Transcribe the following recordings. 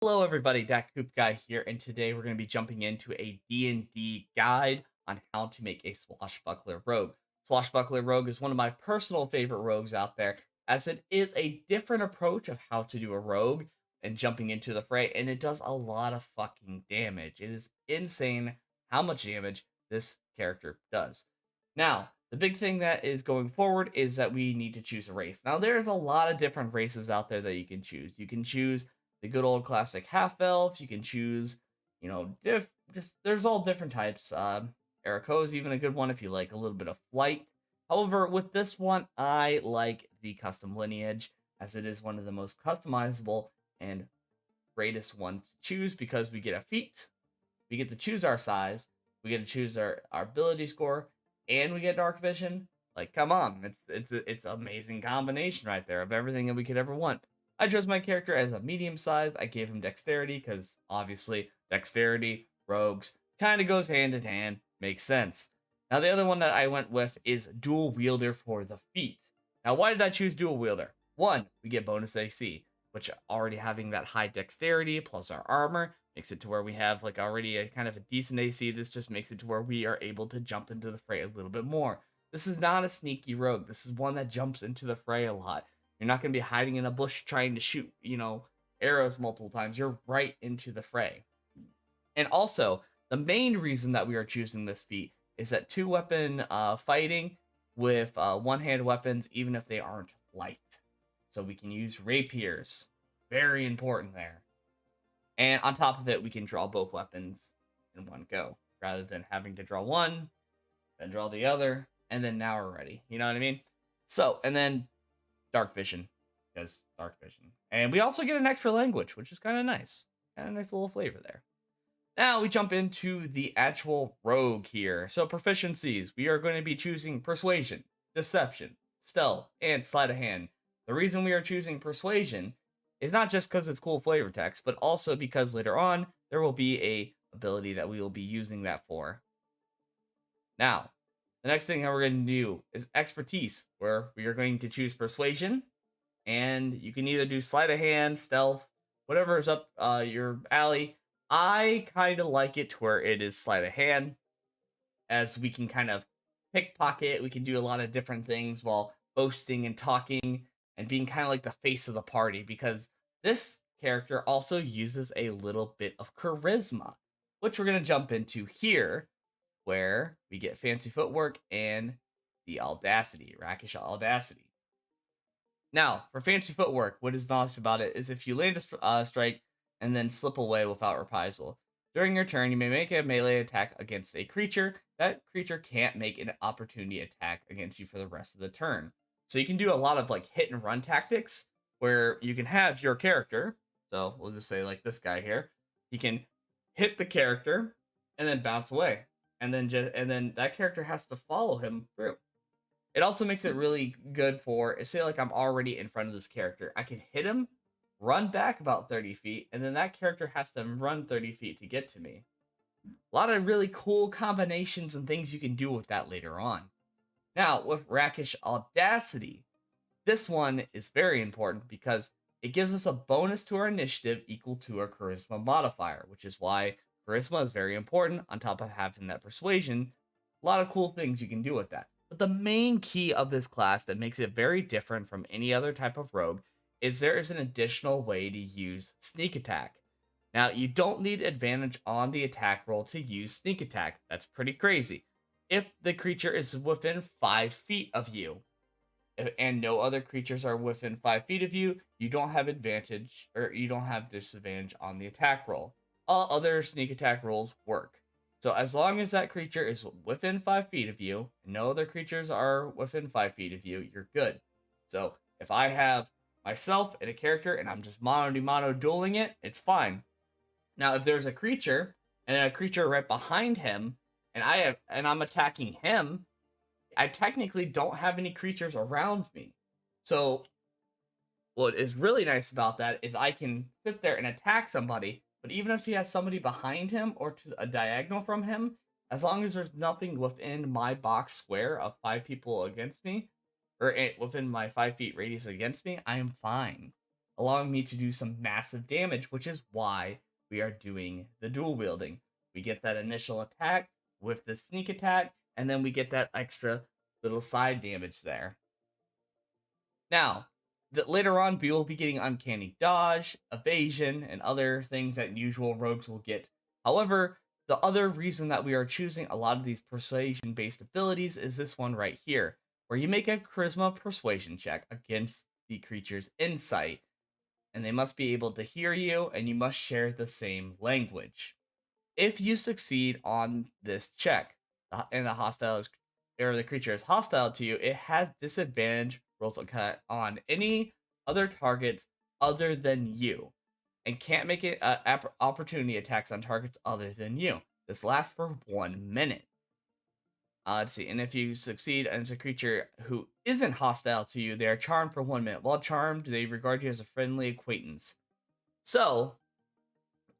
Hello everybody, Datcoopguy here, and today we're going to be jumping into a D&D guide on how to make a Swashbuckler Rogue. Swashbuckler Rogue is one of my personal favorite rogues out there, as it is a different approach of how to do a rogue and jumping into the fray, and it does a lot of fucking damage. It is insane how much damage this character does. Now, the big thing that is going forward is that we need to choose a race. Now, there's a lot of different races out there that you can choose. You can choose the good old classic half elf. You can choose, just there's all different types. Erico is even a good one if you like a little bit of flight. However, with this one, I like the custom lineage as it is one of the most customizable and greatest ones to choose because we get a feat, we get to choose our size, we get to choose our ability score, and we get dark vision. Like, come on, it's amazing combination right there of everything that we could ever want. I chose my character as a medium size. I gave him dexterity because obviously dexterity, rogues, kind of goes hand in hand. Makes sense. Now the other one that I went with is dual wielder for the feat. Now why did I choose dual wielder? One, we get bonus AC, which already having that high dexterity plus our armor makes it to where we have like already a kind of a decent AC. This just makes it to where we are able to jump into the fray a little bit more. This is not a sneaky rogue. This is one that jumps into the fray a lot. You're not going to be hiding in a bush trying to shoot, arrows multiple times. You're right into the fray. And also, the main reason that we are choosing this feat is that two weapon fighting with one hand weapons, even if they aren't light. So we can use rapiers. Very important there. And on top of it, we can draw both weapons in one go rather than having to draw one, then draw the other, and then now we're ready. You know what I mean? So, and then dark vision, because dark vision. And we also get an extra language, which is kind of nice. Kind of nice little flavor there. Now we jump into the actual rogue here. So proficiencies, we are going to be choosing persuasion, deception, stealth, and sleight of hand. The reason we are choosing persuasion is not just because it's cool flavor text, but also because later on there will be a ability that we will be using that for. Now, the next thing that we're going to do is expertise, where we are going to choose persuasion, and you can either do sleight of hand, stealth, whatever is up your alley. I kind of like it to where it is sleight of hand, as we can kind of pickpocket. We can do a lot of different things while boasting and talking and being kind of like the face of the party, because this character also uses a little bit of charisma, which we're going to jump into here, where we get fancy footwork and the audacity, rakish audacity. Now, for fancy footwork, what is nice about it is if you land a strike and then slip away without reprisal. During your turn, you may make a melee attack against a creature. That creature can't make an opportunity attack against you for the rest of the turn. So you can do a lot of like hit and run tactics where you can have your character. So we'll just say like this guy here. He can hit the character and then bounce away. And then that character has to follow him through. It also makes it really good for, say like I'm already in front of this character. I can hit him, run back about 30 feet, and then that character has to run 30 feet to get to me. A lot of really cool combinations and things you can do with that later on. Now, with Rakish Audacity, this one is very important because it gives us a bonus to our initiative equal to our charisma modifier, which is why charisma is very important on top of having that persuasion. A lot of cool things you can do with that. But the main key of this class that makes it very different from any other type of rogue is there is an additional way to use sneak attack. Now, you don't need advantage on the attack roll to use sneak attack. That's pretty crazy. If the creature is within 5 feet of you, and no other creatures are within 5 feet of you, you don't have advantage, or you don't have disadvantage on the attack roll. All other sneak attack rolls work. So as long as that creature is within 5 feet of you, and no other creatures are within 5 feet of you, you're good. So if I have myself and a character and I'm just mono dueling it, it's fine. Now if there's a creature and a creature right behind him, and I'm attacking him, I technically don't have any creatures around me. So what is really nice about that is I can sit there and attack somebody, but even if he has somebody behind him or to a diagonal from him, as long as there's nothing within my box square of 5 people against me, or within my 5 feet radius against me, I am fine. allowing me to do some massive damage, which is why we are doing the dual wielding. We get that initial attack with the sneak attack, and then we get that extra little side damage there. Now, later on, we will be getting uncanny dodge, evasion, and other things that usual rogues will get. However, the other reason that we are choosing a lot of these persuasion based abilities is this one right here, where you make a charisma persuasion check against the creature's insight, and they must be able to hear you, and you must share the same language. If you succeed on this check, and the hostile is, or the creature is hostile to you, it has disadvantage rolls on any other targets other than you, and can't make it opportunity attacks on targets other than you. This lasts for 1 minute. Let's see, and if you succeed as a creature who isn't hostile to you, they are charmed for 1 minute. While charmed, they regard you as a friendly acquaintance. So,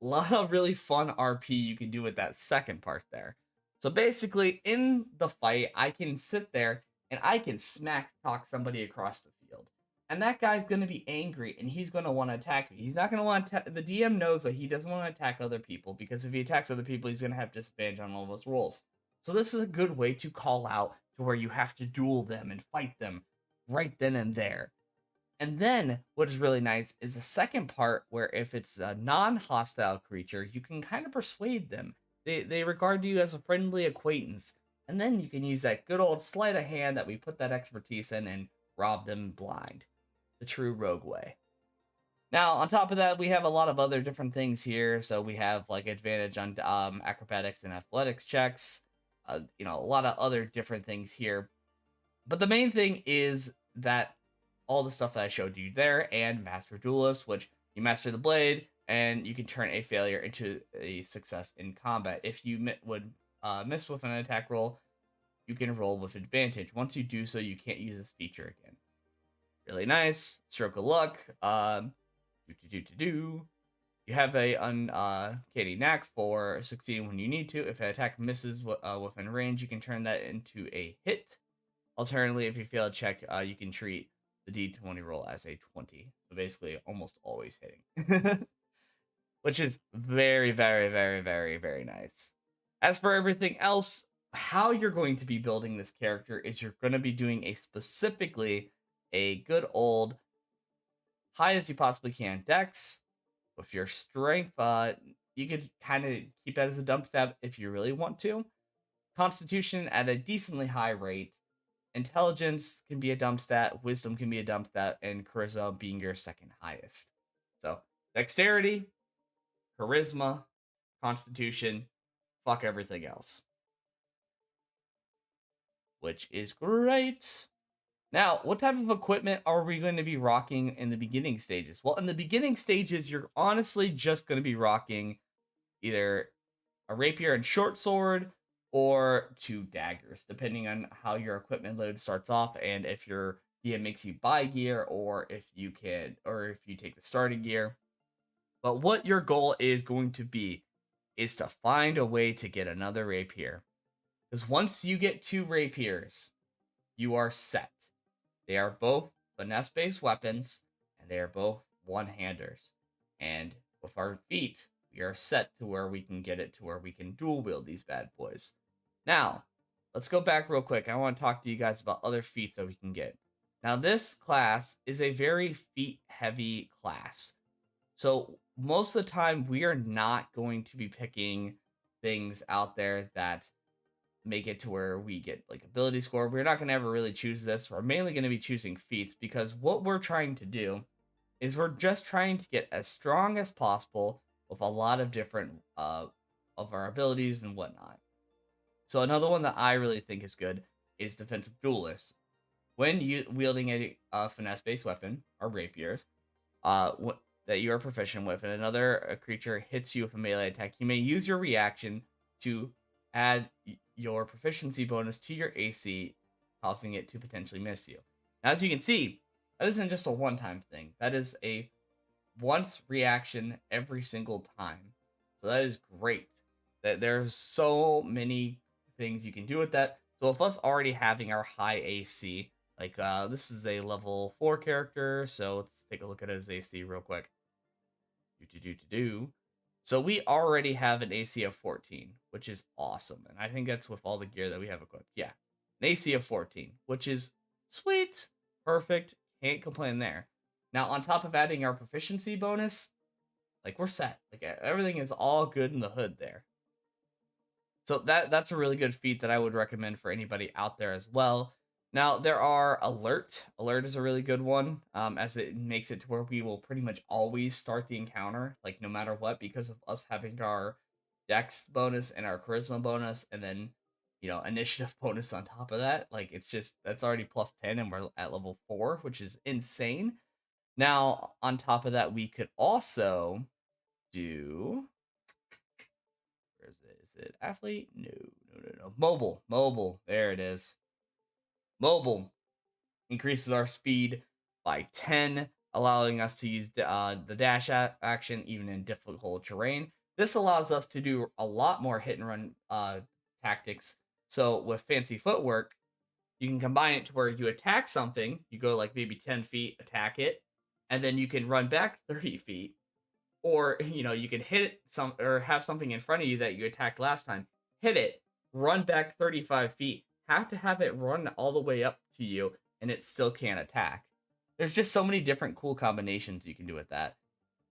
a lot of really fun RP you can do with that second part there. So basically, in the fight, I can sit there and I can smack talk somebody across the field. And that guy's going to be angry and he's going to want to attack me. He's not going to want to. The DM knows that he doesn't want to attack other people because if he attacks other people, he's going to have disadvantage on all those rolls. So this is a good way to call out to where you have to duel them and fight them right then and there. And then what is really nice is the second part where if it's a non-hostile creature, you can kind of persuade them. They regard you as a friendly acquaintance. And then you can use that good old sleight of hand that we put that expertise in and rob them blind. The true rogue way. Now, on top of that, we have a lot of other different things here. So we have like advantage on acrobatics and athletics checks. A lot of other different things here. But the main thing is that all the stuff that I showed you there, and Master Duelist, which you master the blade, and you can turn a failure into a success in combat. If you would miss with an attack roll, you can roll with advantage. Once you do so, you can't use this feature again. Really nice. Stroke of luck. You have a uncanny knack for succeeding when you need to. If an attack misses within range, you can turn that into a hit. Alternatively, if you fail a check, you can treat the D20 roll as a 20. So basically, almost always hitting. Which is very, very, very, very, very nice. As for everything else, how you're going to be building this character is you're going to be doing specifically a good old high as you possibly can dex. With your strength, you could kind of keep that as a dump stab if you really want to. Constitution at a decently high rate. Intelligence can be a dump stat, wisdom can be a dump stat, and charisma being your second highest. So, dexterity, charisma, constitution, fuck everything else. Which is great. Now, what type of equipment are we going to be rocking in the beginning stages? Well, in the beginning stages, you're honestly just going to be rocking either a rapier and short sword or 2 daggers, depending on how your equipment load starts off and if your DM makes you buy gear or if you take the starting gear. But what your goal is going to be is to find a way to get another rapier. Because once you get 2 rapiers, you are set. They are both finesse-based weapons, and they are both one-handers. And with our feet, we are set to where we can get it to where we can dual wield these bad boys. Now, let's go back real quick. I want to talk to you guys about other feats that we can get. Now, this class is a very feat-heavy class. So most of the time, we are not going to be picking things out there that make it to where we get like ability score. We're not going to ever really choose this. We're mainly going to be choosing feats because what we're trying to do is we're just trying to get as strong as possible with a lot of different of our abilities and whatnot. So another one that I really think is good is defensive duelist. When you wielding a finesse-based weapon or rapiers, that you are proficient with, and another creature hits you with a melee attack, you may use your reaction to add your proficiency bonus to your AC, causing it to potentially miss you. Now, as you can see, that isn't just a one-time thing. That is a once reaction every single time. So that is great. That there's so many things you can do with that. So with us already having our high AC, Like, this is a level 4 character, so let's take a look at his AC real quick. Do. So we already have an AC of 14, which is awesome. And I think that's with all the gear that we have equipped. Yeah. An AC of 14, which is sweet. Perfect. Can't complain there. Now, on top of adding our proficiency bonus, like we're set. Like everything is all good in the hood there. So that's a really good feat that I would recommend for anybody out there as well. Now there are alert. Alert is a really good one, as it makes it to where we will pretty much always start the encounter, like no matter what, because of us having our Dex bonus and our Charisma bonus, and then initiative bonus on top of that. Like it's just that's already plus 10, and we're at level 4, which is insane. Now on top of that, we could also do where is it? Is it athlete? No. Mobile. There it is. Mobile increases our speed by 10, allowing us to use the dash action even in difficult terrain. This allows us to do a lot more hit and run tactics. So with fancy footwork, you can combine it to where you attack something, you go like maybe 10 feet, attack it, and then you can run back 30 feet, or you can hit some or have something in front of you that you attacked last time, hit it, run back 35 feet, have to have it run all the way up to you, and it still can't attack. There's just so many different cool combinations you can do with that.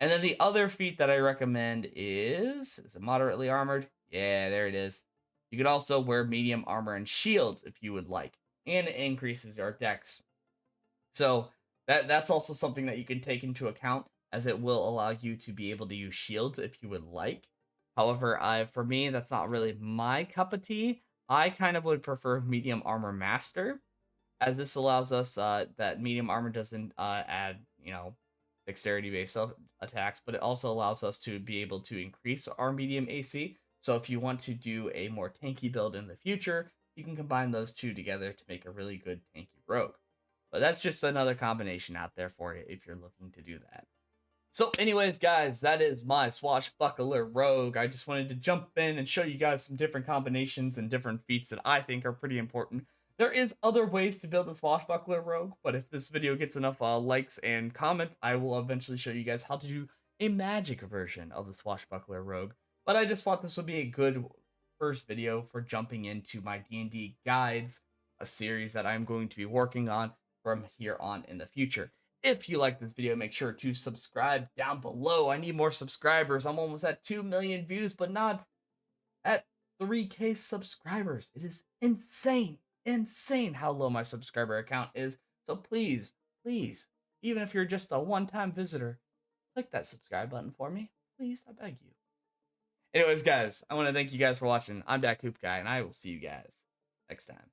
And then the other feat that I recommend is it moderately armored? Yeah, there it is. You can also wear medium armor and shields if you would like, and it increases your dex. So that's also something that you can take into account, as it will allow you to be able to use shields if you would like. However, for me, that's not really my cup of tea. I kind of would prefer medium armor master, as this allows us that medium armor doesn't add dexterity based attacks, but it also allows us to be able to increase our medium AC. So if you want to do a more tanky build in the future, you can combine those two together to make a really good tanky rogue. But that's just another combination out there for you if you're looking to do that. So anyways, guys, that is my Swashbuckler Rogue. I just wanted to jump in and show you guys some different combinations and different feats that I think are pretty important. There is other ways to build a Swashbuckler Rogue, but if this video gets enough likes and comments, I will eventually show you guys how to do a magic version of the Swashbuckler Rogue. But I just thought this would be a good first video for jumping into my D&D guides, a series that I'm going to be working on from here on in the future. If you like this video, make sure to subscribe down below. I need more subscribers. I'm almost at 2 million views, but not at 3K subscribers. It is insane how low my subscriber account is. So please, even if you're just a one-time visitor, click that subscribe button for me. Please, I beg you. Anyways, guys, I want to thank you guys for watching. I'm Datcoopguy, and I will see you guys next time.